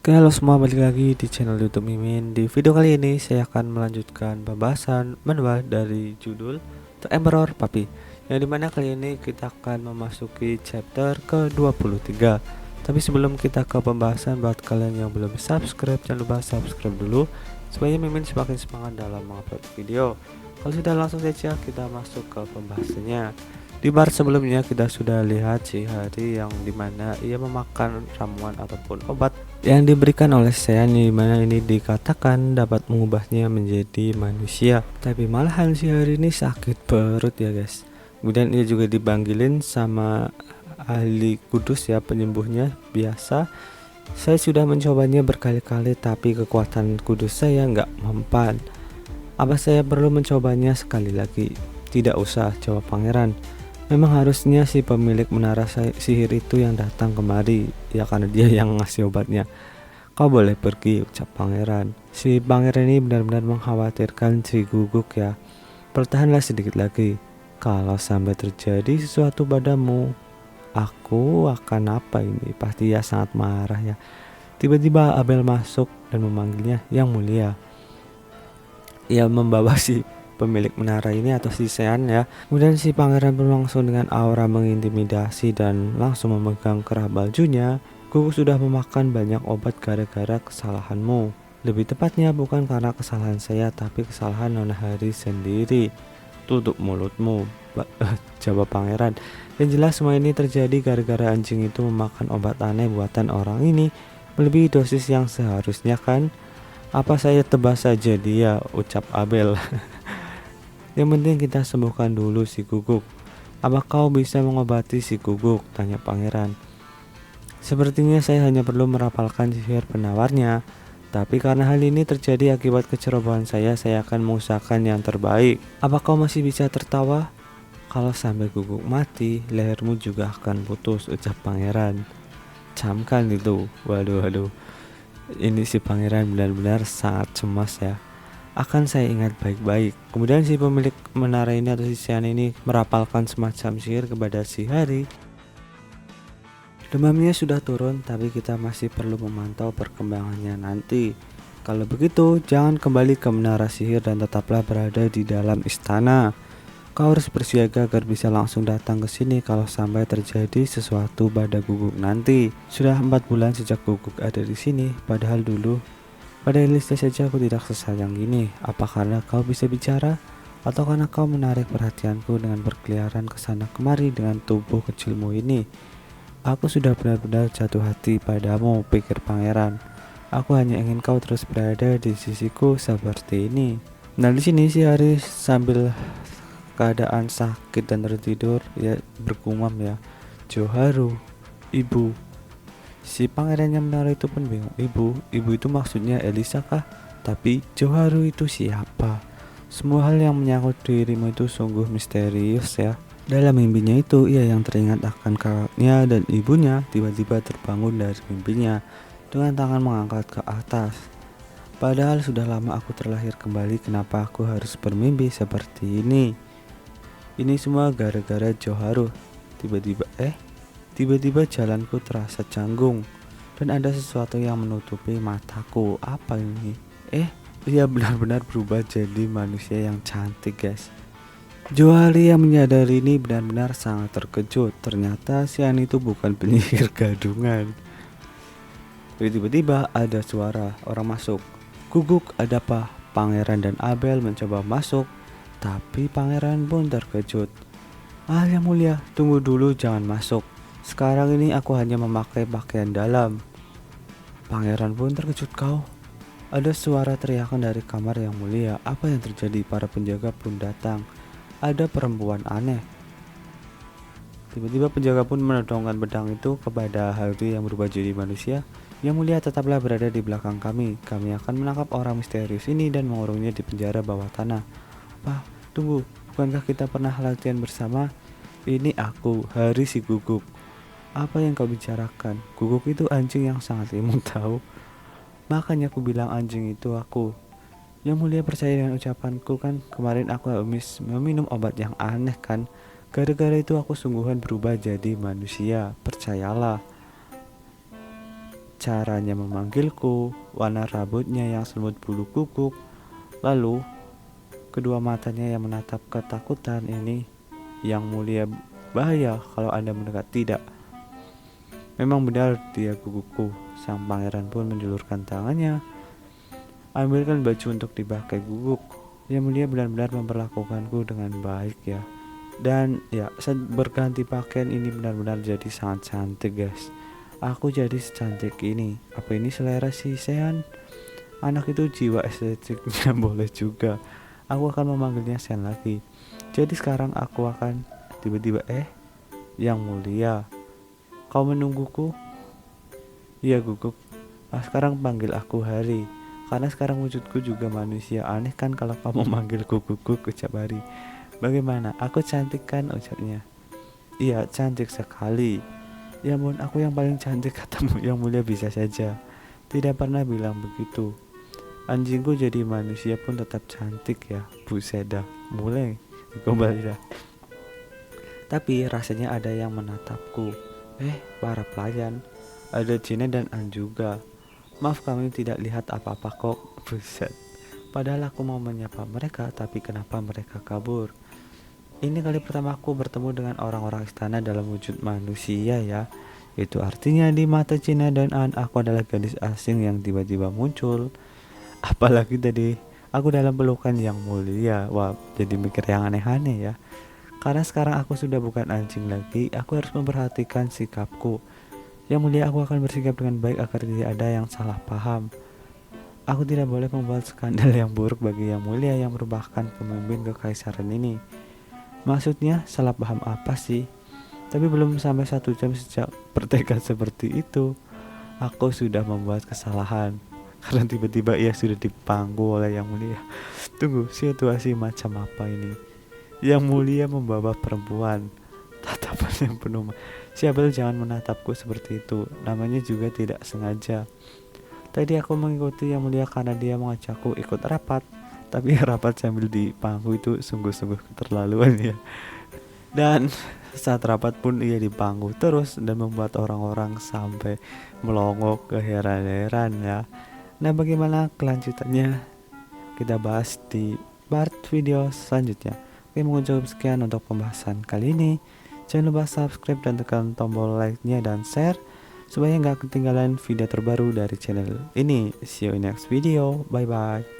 Oke, halo semua, balik lagi di channel YouTube Mimin. Di video kali ini saya akan melanjutkan pembahasan manhwa dari judul The Emperor Puppy, yang dimana kali ini kita akan memasuki chapter ke-23. Tapi sebelum kita ke pembahasan, buat kalian yang belum subscribe, jangan lupa subscribe dulu supaya Mimin semakin semangat dalam mengupload video. Kalau sudah, langsung saja kita masuk ke pembahasannya. Di part sebelumnya kita sudah lihat si Hari yang dimana ia memakan ramuan ataupun obat yang diberikan oleh Sean, di mana ini dikatakan dapat mengubahnya menjadi manusia. Tapi malahan si Hari ini sakit perut ya guys. Kemudian ia juga dipanggilin sama ahli kudus ya, penyembuhnya biasa. Saya sudah mencobanya berkali-kali tapi kekuatan kudus saya nggak mempan. Apa saya perlu mencobanya sekali lagi? Tidak usah, jawab pangeran. Memang harusnya si pemilik menara sihir itu yang datang kemari, ya karena dia yang ngasih obatnya. Kau boleh pergi, ucap pangeran. Si pangeran ini benar-benar mengkhawatirkan si Guguk ya. Bertahanlah sedikit lagi. Kalau sampai terjadi sesuatu padamu, aku akan apa ini? Pasti ia sangat marah ya. Tiba-tiba Abel masuk dan memanggilnya, Yang Mulia. Ia membawa si pemilik menara ini atau si Sean ya. Kemudian si pangeran pun langsung dengan aura mengintimidasi dan langsung memegang kerah bajunya. Guguk sudah memakan banyak obat gara-gara kesalahanmu. Lebih tepatnya bukan karena kesalahan saya, tapi kesalahan Nona Hari sendiri. Tutup mulutmu, jawab pangeran. Yang jelas semua ini terjadi gara-gara anjing itu memakan obat aneh buatan orang ini, melebihi dosis yang seharusnya kan. Apa saya tebas saja dia, ucap Abel. Yang penting kita sembuhkan dulu si Guguk. Apa kau bisa mengobati si Guguk? Tanya pangeran. Sepertinya saya hanya perlu merapalkan sihir penawarnya. Tapi karena hal ini terjadi akibat kecerobohan saya akan mengusahakan yang terbaik. Apa kau masih bisa tertawa? Kalau sampai Guguk mati, lehermu juga akan putus, ucap pangeran. Camkan itu. Waduh. Ini si pangeran benar-benar sangat cemas ya. Akan saya ingat baik-baik. Kemudian si pemilik menara ini atau si Sean ini merapalkan semacam sihir kepada si Hari. Demamnya sudah turun, tapi kita masih perlu memantau perkembangannya nanti. Kalau begitu, jangan kembali ke menara sihir dan tetaplah berada di dalam istana. Kau harus bersiaga agar bisa langsung datang ke sini kalau sampai terjadi sesuatu pada Guguk nanti. Sudah 4 bulan sejak Guguk ada di sini, padahal dulu pada listnya saja aku tidak sesayang gini. Apa karena kau bisa bicara? Atau karena kau menarik perhatianku dengan berkeliaran ke sana kemari dengan tubuh kecilmu ini? Aku sudah benar-benar jatuh hati padamu, pikir pangeran. Aku hanya ingin kau terus berada di sisiku seperti ini. Nah, di sini si Hari sambil keadaan sakit dan tertidur ya bergumam ya. Joharu, ibu. Si pangeran yang menara itu pun bingung. Ibu itu maksudnya Elisa kah? Tapi Joharu itu siapa? Semua hal yang menyangkut dirimu itu sungguh misterius ya. Dalam mimpinya itu ia yang teringat akan kakaknya dan ibunya tiba-tiba terbangun dari mimpinya dengan tangan mengangkat ke atas. Padahal sudah lama aku terlahir kembali, kenapa aku harus bermimpi seperti ini? Ini semua gara-gara Joharu. Tiba-tiba jalanku terasa canggung dan ada sesuatu yang menutupi mataku. Apa ini? Dia benar-benar berubah jadi manusia yang cantik guys. Johari yang menyadari ini benar-benar sangat terkejut. Ternyata Sean itu bukan penyihir gadungan. Tiba-tiba ada suara orang masuk. Guguk, ada apa? Pangeran dan Abel mencoba masuk, tapi pangeran pun terkejut. Yang Mulia, tunggu dulu, jangan masuk. Sekarang ini aku hanya memakai pakaian dalam. Pangeran pun terkejut. Kau? Ada suara teriakan dari kamar Yang Mulia. Apa yang terjadi? Para penjaga pun datang. Ada perempuan aneh. Tiba-tiba penjaga pun menodongkan pedang itu kepada Hari yang berubah jadi manusia. Yang Mulia, tetaplah berada di belakang kami. Kami akan menangkap orang misterius ini dan mengurungnya di penjara bawah tanah. Apa? Tunggu, bukankah kita pernah latihan bersama? Ini aku, Hari si Guguk. Apa yang kau bicarakan? Guguk itu anjing yang sangat imut tahu. Makanya aku bilang anjing itu aku. Yang Mulia percaya dengan ucapanku kan? Kemarin aku habis meminum obat yang aneh kan? Gara-gara itu aku sungguhan berubah jadi manusia. Percayalah. caranya memanggilku, warna rambutnya yang semut bulu kukuk, lalu kedua matanya yang menatap ketakutan. Ini yang mulia, bahaya kalau Anda mendekat. Tidak. Memang benar dia gugukku. Sang pangeran pun menjulurkan tangannya. Ambilkan baju untuk dipakai, guguk. Yang mulia benar-benar memperlakukanku dengan baik ya. Dan ya, saat berganti pakaian ini benar-benar jadi sangat cantik guys. Aku jadi secantik ini. Apa ini selera si Sean? Anak itu jiwa estetiknya boleh juga. Aku akan memanggilnya Sean lagi. Jadi sekarang aku akan tiba-tiba yang mulia, kau menungguku? Iya guguk. Sekarang panggil aku Hari. Karena sekarang wujudku juga manusia. Aneh kan kalau kamu manggilku guguk, ucap Hari. Bagaimana? Aku cantik kan, ucapnya. Iya, cantik sekali. Ya ampun, aku yang paling cantik, katamu yang mulia. Bisa saja. Tidak pernah bilang begitu. Anjingku jadi manusia pun tetap cantik ya. Buset dah. Mulai kembali dah. Tapi rasanya ada yang menatapku. Para pelayan. Ada Cina dan An juga. Maaf kami tidak lihat apa-apa kok. Buset. Padahal aku mau menyapa mereka, tapi kenapa mereka kabur? Ini kali pertama aku bertemu dengan orang-orang istana dalam wujud manusia ya. Itu artinya di mata Cina dan An, aku adalah gadis asing yang tiba-tiba muncul. Apalagi tadi aku dalam pelukan yang mulia. Wah, jadi mikir yang aneh-aneh ya. Karena sekarang aku sudah bukan anjing lagi, aku harus memperhatikan sikapku. Yang mulia, aku akan bersikap dengan baik agar tidak ada yang salah paham. Aku tidak boleh membuat skandal yang buruk bagi yang mulia yang merupakan pemimpin kekaisaran ini. Maksudnya salah paham apa sih? Tapi belum sampai 1 jam sejak bertekad seperti itu, aku sudah membuat kesalahan. Karena tiba-tiba ia sudah dipangku oleh yang mulia. Tunggu, situasi macam apa ini? Yang mulia membawa perempuan. Tatapan yang penuh. Siapa tuh, jangan menatapku seperti itu. Namanya juga tidak sengaja. Tadi aku mengikuti yang mulia karena dia mengajakku ikut rapat. Tapi rapat sambil dipangku itu sungguh-sungguh keterlaluan ya. Dan saat rapat pun ia dipangku terus dan membuat orang-orang sampai melongo keheran-heran ya. Nah, bagaimana kelanjutannya kita bahas di part video selanjutnya. Oke, mengucap sekian untuk pembahasan kali ini. Jangan lupa subscribe dan tekan tombol like-nya dan share supaya nggak ketinggalan video terbaru dari channel ini. See you in next video. Bye bye.